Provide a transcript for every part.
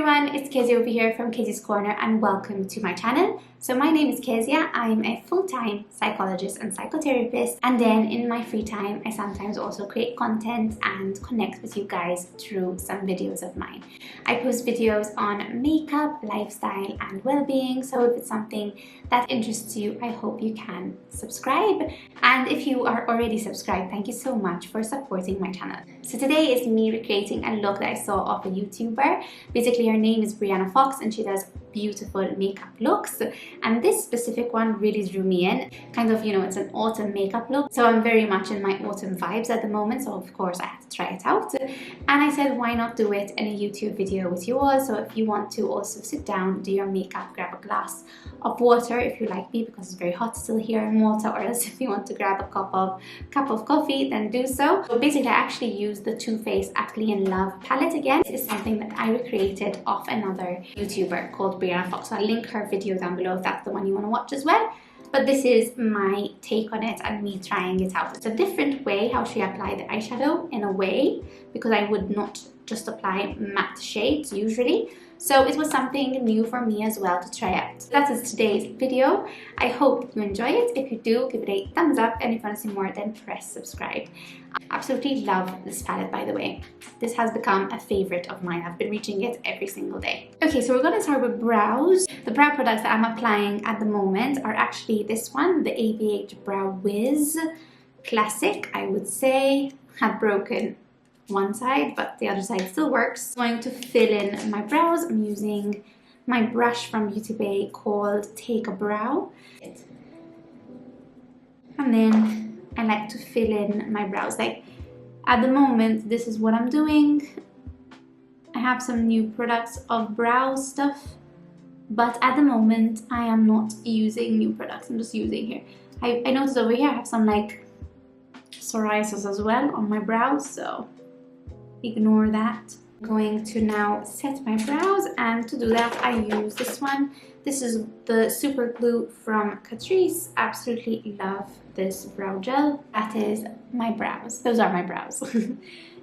everyone, it's Kezia over here from Kezia's Corner and welcome to my channel. So my name is Kezia. I'm a full-time psychologist and psychotherapist, and then in my free time I sometimes also create content and connect with you guys through some videos of mine. I post videos on makeup, lifestyle and well-being, so if it's something that interests you, I hope you can subscribe. And if you are already subscribed, thank you so much for supporting my channel. So today is me recreating a look that I saw of a YouTuber. Basically her name is Brianna Fox and she does beautiful makeup looks, and this specific one really drew me in. Kind of, you know, it's an autumn makeup look, so I'm very much in my autumn vibes at the moment, so of course I had to try it out. And I said, why not do it in a YouTube video with you all? So if you want to also sit down, do your makeup, grab a glass of water if you like me, because it's very hot still here in Malta, or else if you want to grab a cup of coffee, then do so. So basically I actually used the Too Faced Appley in Love palette again. This is something that I recreated off another YouTuber called Brianna Fox, so I'll link her video down below if that's the one you want to watch as well. But this is my take on it and me trying it out. It's a different way how she applied the eyeshadow in a way, because I would not just apply matte shades usually. So it was something new for me as well to try out. So that is today's video. I hope you enjoy it. If you do, give it a thumbs up, and if you want to see more, then press subscribe. I absolutely love this palette, by the way. This has become a favorite of mine. I've been reaching it every single day. Okay, so we're going to start with brows. The brow products that I'm applying at the moment are actually this one, the ABH Brow Whiz Classic, I would say. Had broken one side, but the other side still works. I'm going to fill in my brows. I'm using my brush from Beauty Bay called Take a Brow. And then I like to fill in my brows. Like at the moment, this is what I'm doing. I have some new products of brow stuff, but at the moment I am not using new products. I'm just using here. I noticed over here I have some like psoriasis as well on my brows, so ignore that. I'm going to now set my brows, and to do that I use this one. This is the Super Glue from Catrice. Absolutely love this brow gel. That is my brows. Those are my brows.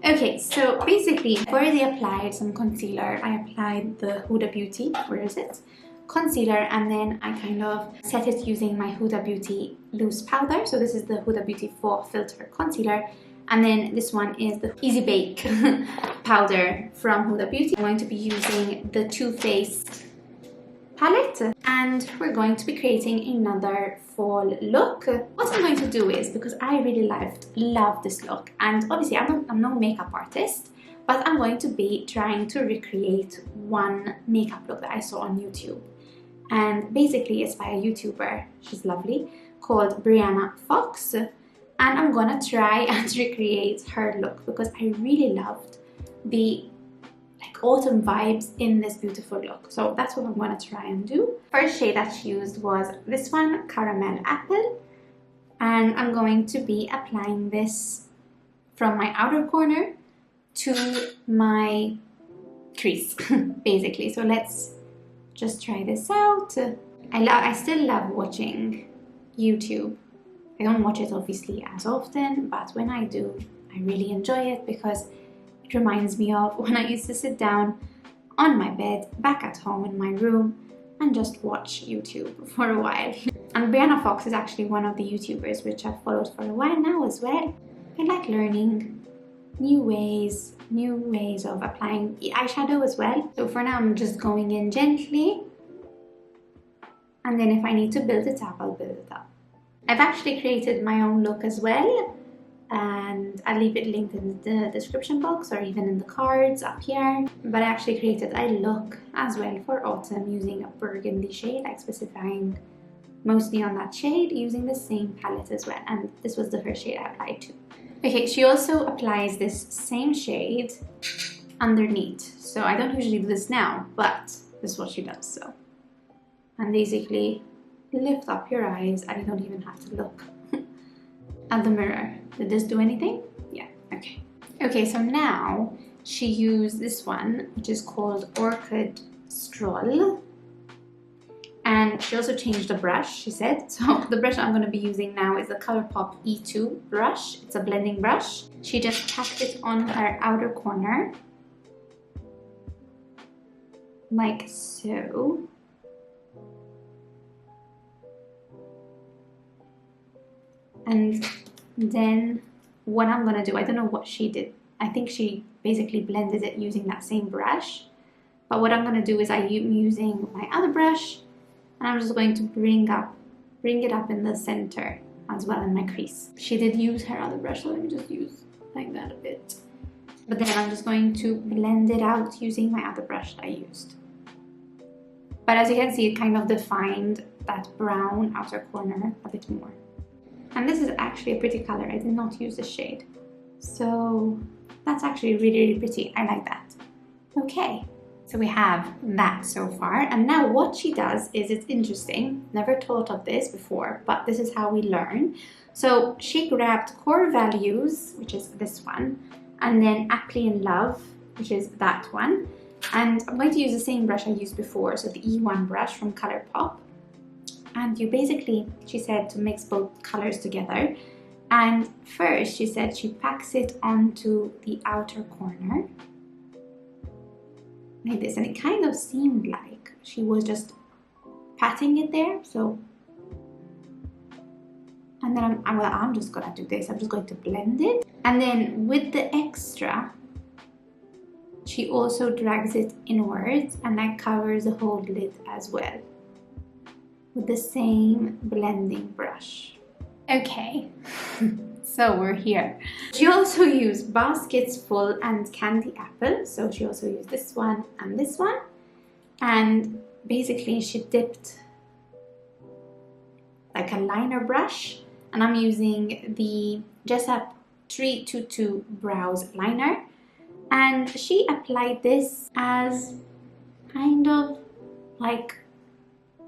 Okay, so basically I've already applied some concealer. I applied the Huda Beauty, where is it? Concealer, and then I kind of set it using my Huda Beauty loose powder. So this is the Huda Beauty 4 Filter Concealer. And then this one is the Easy Bake powder from Huda Beauty. I'm going to be using the Too Faced palette, and we're going to be creating another fall look. What I'm going to do is, because I really love this look, and obviously I'm no makeup artist, but I'm going to be trying to recreate one makeup look that I saw on YouTube. And basically it's by a YouTuber, she's lovely, called Brianna Fox. And I'm gonna try and recreate her look because I really loved the autumn vibes in this beautiful look. So that's what I'm gonna try and do. First shade that she used was this one, Caramel Apple. And I'm going to be applying this from my outer corner to my crease, basically. So let's just try this out. I still love watching YouTube. I don't watch it obviously as often, but when I do, I really enjoy it because it reminds me of when I used to sit down on my bed back at home in my room and just watch YouTube for a while. And Brianna Fox is actually one of the YouTubers which I've followed for a while now as well. I like learning new ways of applying the eyeshadow as well. So for now I'm just going in gently, and then if I need to build it up, I'll build it up. I've actually created my own look as well, and I'll leave it linked in the description box or even in the cards up here. But I actually created a look as well for autumn using a burgundy shade, like specifying mostly on that shade, using the same palette as well. And this was the first shade I applied to. Okay, she also applies this same shade underneath. So I don't usually do this now, but this is what she does. So, and basically lift up your eyes and you don't even have to look at the mirror. Did this do anything? Yeah, okay. Okay, so now she used this one, which is called Orchid Stroll. And she also changed the brush, she said. So the brush I'm going to be using now is the ColourPop E2 brush. It's a blending brush. She just tapped it on her outer corner. like so. And then what I'm gonna do, I don't know what she did. I think she basically blended it using that same brush. But what I'm gonna do is I'm using my other brush, and I'm just going to bring it up in the center as well in my crease. She did use her other brush, so let me just use like that a bit. But then I'm just going to blend it out using my other brush that I used. But as you can see, it kind of defined that brown outer corner a bit more. And this is actually a pretty color. I did not use the shade. So that's actually really, really pretty. I like that. Okay, so we have that so far. And now what she does is, it's interesting. Never thought of this before, but this is how we learn. So she grabbed Core Values, which is this one, and then Appley in Love, which is that one. And I'm going to use the same brush I used before, so the E1 brush from ColourPop. And you basically, she said to mix both colors together. And first she said she packs it onto the outer corner like this, and it kind of seemed like she was just patting it there. So, and then I'm just gonna do this. I'm just going to blend it, and then with the extra, she also drags it inwards and like covers the whole lid as well with the same blending brush. Okay, so we're here. She also used Baskets Full and Candy Apple. So she also used this one and this one. And basically she dipped like a liner brush. And I'm using the Jessup 322 Brows Liner. And she applied this as kind of like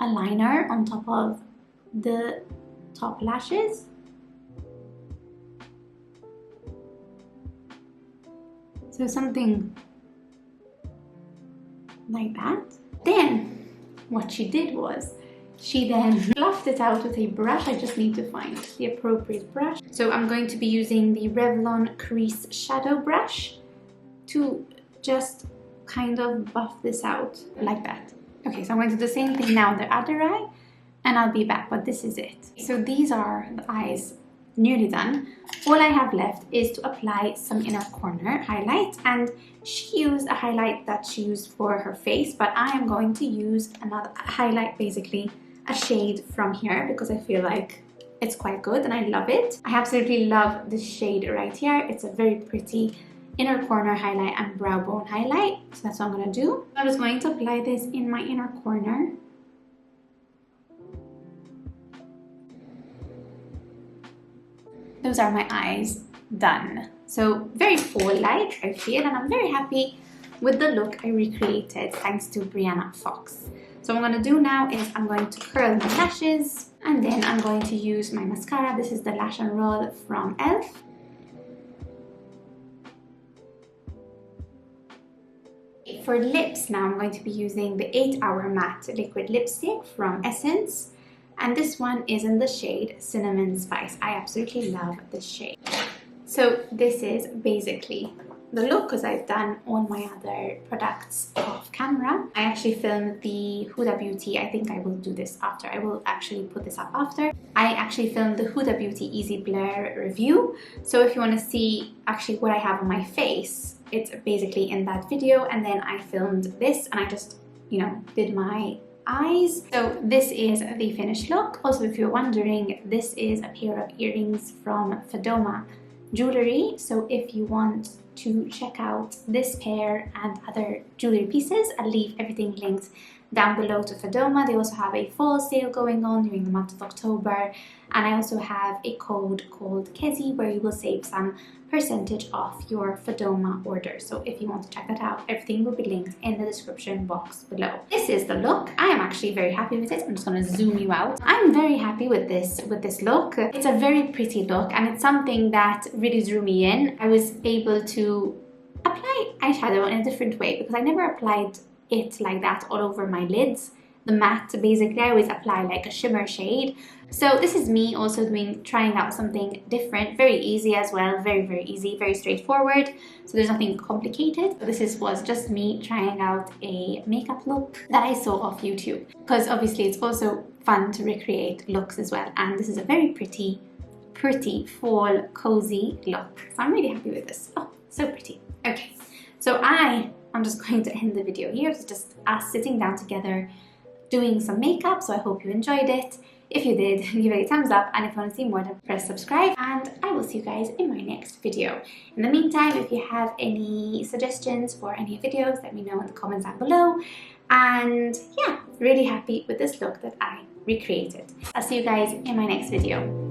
a liner on top of the top lashes. So something like that. Then what she did was she then fluffed it out with a brush. I just need to find the appropriate brush. So I'm going to be using the Revlon Crease Shadow brush to just kind of buff this out like that. Okay, so I'm going to do the same thing now on the other eye, and I'll be back, but this is it. So these are the eyes nearly done. All I have left is to apply some inner corner highlight, and she used a highlight that she used for her face, but I am going to use another highlight, basically a shade from here, because I feel like it's quite good and I love it. I absolutely love this shade right here. It's a very pretty inner corner highlight and brow bone highlight, so that's what I'm going to do. I'm just going to apply this in my inner corner. Those are my eyes done. So very fall-like, I feel, and I'm very happy with the look I recreated thanks to Brianna Fox. So what I'm going to do now is I'm going to curl my lashes, and then I'm going to use my mascara. This is the Lash and Roll from e.l.f. For lips now, I'm going to be using the 8 Hour Matte Liquid Lipstick from Essence. And this one is in the shade Cinnamon Spice. I absolutely love this shade. So this is basically the look, because I've done all my other products off camera. I actually filmed the Huda Beauty. I think I will do this after. I will actually put this up after. I actually filmed the Huda Beauty Easy Blur review. So if you want to see actually what I have on my face, it's basically in that video. And then I filmed this and I just, you know, did my eyes. So this is the finished look. Also, if you're wondering, this is a pair of earrings from FEDOMA Jewelry. So if you want to check out this pair and other jewelry pieces, I'll leave everything linked down below to FEDOMA. They also have a fall sale going on during the month of October, and I also have a code called cosy where you will save some percentage off your FEDOMA order. So if you want to check that out, everything will be linked in the description box below. This is the look. I am actually very happy with it. I'm just going to zoom you out. I'm very happy with this look. It's a very pretty look, and it's something that really drew me in. I was able to apply eyeshadow in a different way because I never applied it like that all over my lids, the matte. Basically, I always apply like a shimmer shade. So this is me also trying out something different, very easy as well, very easy, very straightforward. So there's nothing complicated. This was just me trying out a makeup look that I saw off YouTube, because obviously it's also fun to recreate looks as well. And this is a very pretty fall cozy look. So I'm really happy with this. Oh, so pretty. Okay, so I'm just going to end the video here. It's just us sitting down together doing some makeup. So I hope you enjoyed it. If you did, give it a thumbs up, and if you want to see more, then press subscribe, and I will see you guys in my next video. In the meantime, if you have any suggestions for any videos, let me know in the comments down below. And yeah, really happy with this look that I recreated. I'll see you guys in my next video.